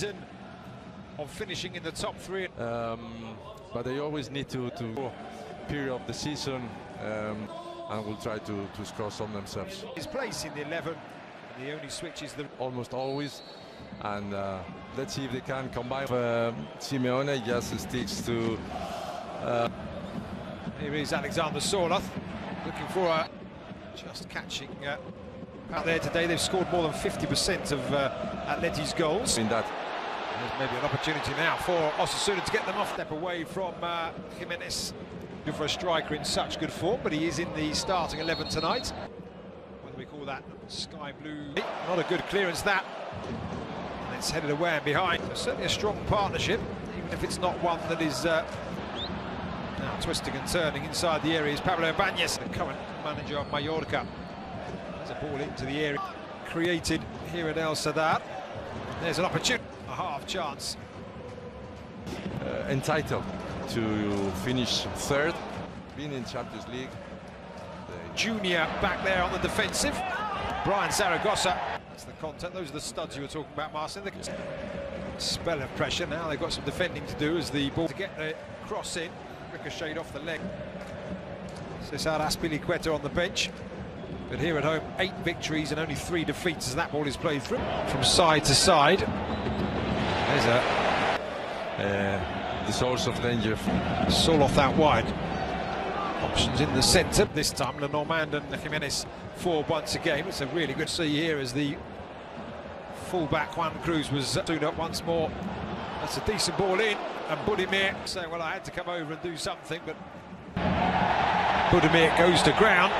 of finishing in the top three. But they always need to period of the season and will try to score some themselves. His place in the 11, and the only switch is the almost always, and let's see if they can combine. Simeone just sticks to. Here is Alexander Sørloth looking for a just catching out there today. They've scored more than 50% of Atleti's goals. In that. There's maybe an opportunity now for Osasuna to get them off. Step away from Jimenez. Good for a striker in such good form, but he is in the starting 11 tonight. Whether we call that sky blue, not a good clearance that. And it's headed away and behind. There's certainly a strong partnership, even if it's not one that is now twisting and turning inside the area. Is Pablo Ibañez, the current manager of Mallorca. There's a ball into the area created here at El Sadar. There's an opportunity. A half chance. Entitled to finish third, being in Champions League. Junior back there on the defensive. Brian Zaragoza. That's the content. Those are the studs you were talking about, Marcin. The spell of pressure. Now they've got some defending to do as the ball to get the cross in. Ricocheted off the leg. Cesar Azpilicueta on the bench. But here at home, 8 victories and only 3 defeats as that ball is played through. From side to side. There's the source of danger. Sørloth out wide. Options in the centre. This time, Lenormand and Jimenez forward once again. It's a really good see here as the full-back Juan Cruz was soon up once more. That's a decent ball in. And Budimir saying, well, I had to come over and do something, but Budimir goes to ground.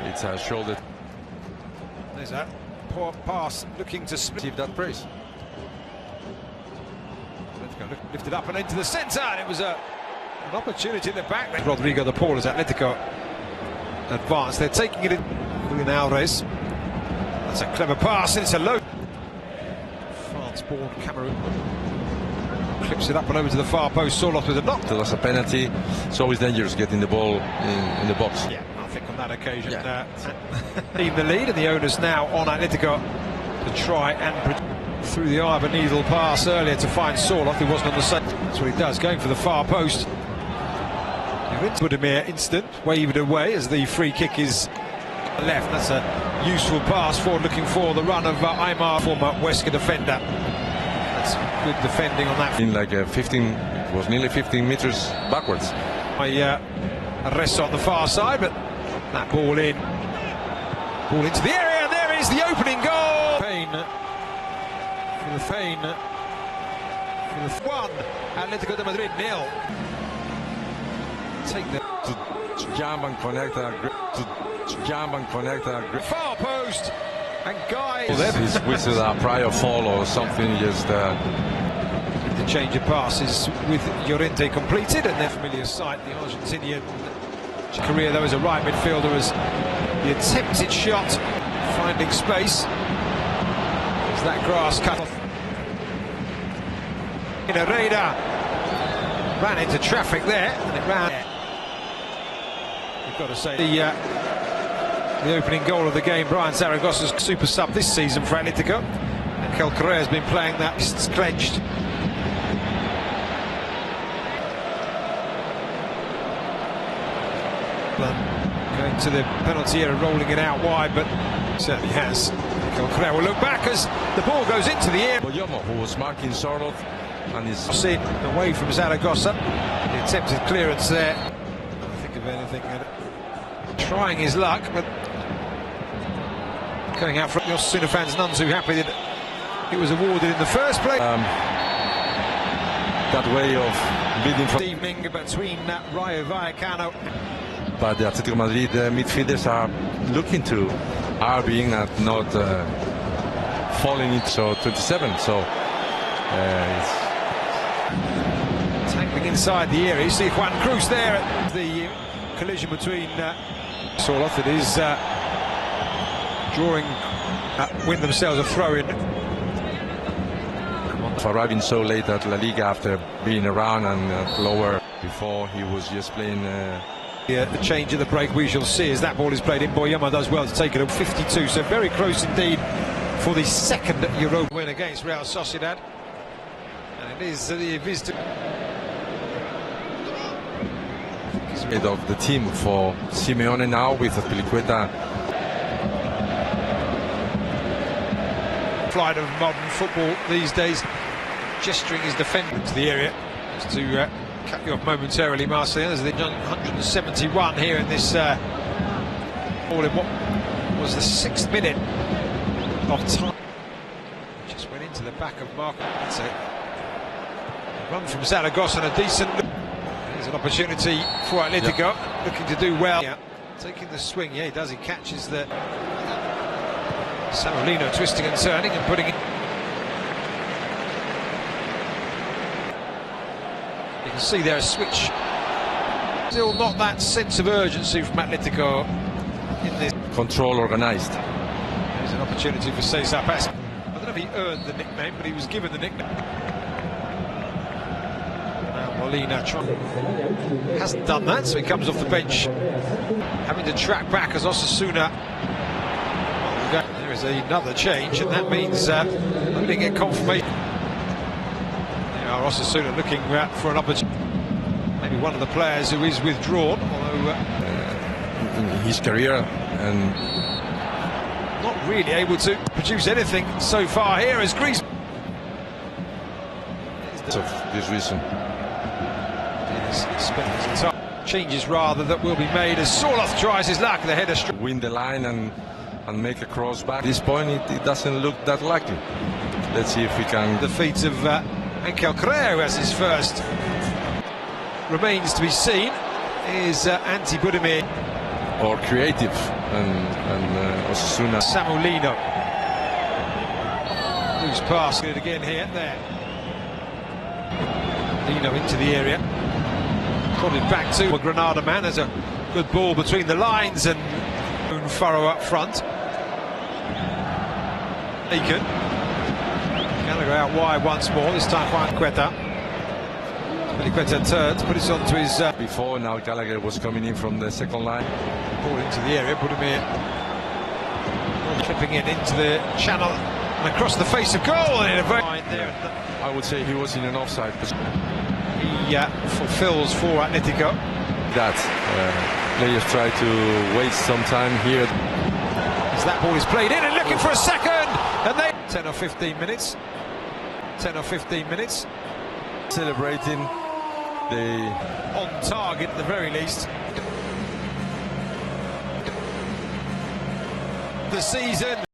It's a shoulder. There's that poor pass looking to receive that praise. Lifted up and into the centre, and it was an opportunity in the back. Rodrigo de Paul as Atletico advance. They're taking it in. Julian Alvarez. That's a clever pass, and it's a low. France-born Cameroon. Clips it up and over to the far post. Sørloth with a knock. That's a penalty. It's always dangerous getting the ball in the box. Yeah, I think on that occasion, leave the lead, and the onus now on Atletico to try and through the eye of a needle pass earlier to find Sørloth, who wasn't on the side. That's what he does, going for the far post. Budimir instant, waved away as the free kick is left. That's a useful pass forward, looking for the run of Aimar, former Huesca defender. That's good defending on that. In like 15, it was nearly 15 meters backwards. Arresto on the far side, but that ball in. Ball into the area, and there is the opening goal. Fein for the 1, Atletico de Madrid 0. Take the to jump and connect far post, and guys is with a prior fall or something. Just the change of passes with Llorente completed, and their familiar sight, the Argentinian career though as a right midfielder, as the attempted shot finding space. As that grass cut off. Herrera ran into traffic there, and it ran. You've got to say the opening goal of the game. Brian Zaragoza's super sub this season for Atletico. Angel Correa has been playing that. It's clenched. Going to the penalty area, rolling it out wide, but certainly has. Angel Correa will look back as the ball goes into the air. Boyomo, who was marking Sørloth, and is seen away from Zaragoza. The attempted clearance there. I don't think of anything. Trying his luck, but going out from Osasuna fans, none too happy that it was awarded in the first place. That way of bidding for evening between Rayo Vallecano. But the Atletico Madrid midfielders are looking to RBing and not falling into 27. So it's tangling inside the area. You see Juan Cruz there at the collision between Sørloth. It is drawing win themselves a throw-in. Arriving so late at La Liga after being around and lower before, he was just playing. The change of the break we shall see as that ball is played in. Boyomo does well to take it at 52, so very close indeed for the second Europa win against Real Sociedad. And it is the visitor. Head of the team for Simeone now with Azpilicueta. Flight of modern football these days, gesturing his defender to the area. Just to cut you off momentarily, Marcel, as the 171 here in this all in what was the 6th minute of time. Just went into the back of Marco. That's it. Run from Zaragoza and a decent look. There's an opportunity for Atletico, looking to do well. Yeah, taking the swing, yeah, he does. He catches the Samolino twisting and turning and putting it. You can see there a switch. Still not that sense of urgency from Atletico in this. Control organized. There's an opportunity for Cesar Paz. I don't know if he earned the nickname, but he was given the nickname. Now Molina hasn't done that, so he comes off the bench, having to track back as Osasuna. There is another change, and that means we didn't get confirmation. There are Osasuna looking for an opportunity. Maybe one of the players who is withdrawn, although in his career, and not really able to produce anything so far here as Greece. of this reason. Changes rather that will be made as Sorloth tries his luck. The header Win the line and make a cross back. At this point, it doesn't look that likely. Let's see if we can. The feet of Angel Correa, who has his first. Remains to be seen is Ante Budimir. Or creative and Osasuna. Samolino. Loose pass. Good again here. There. Lino into the area. Prodded back to a Granada man. There's a good ball between the lines and furrow up front. Aiken. Gallagher out wide once more. This time Juan Queta. Queta turns, put it onto his. Before now, Gallagher was coming in from the second line. Ball into the area. Budimir clipping it into the channel and across the face of goal. And in a very there. I would say he was in an offside position. He fulfills for Atletico. That players try to waste some time here. As that ball is played in and looking for a second, and they 10 or 15 minutes. 10 or 15 minutes. Celebrating the on target at the very least. The season.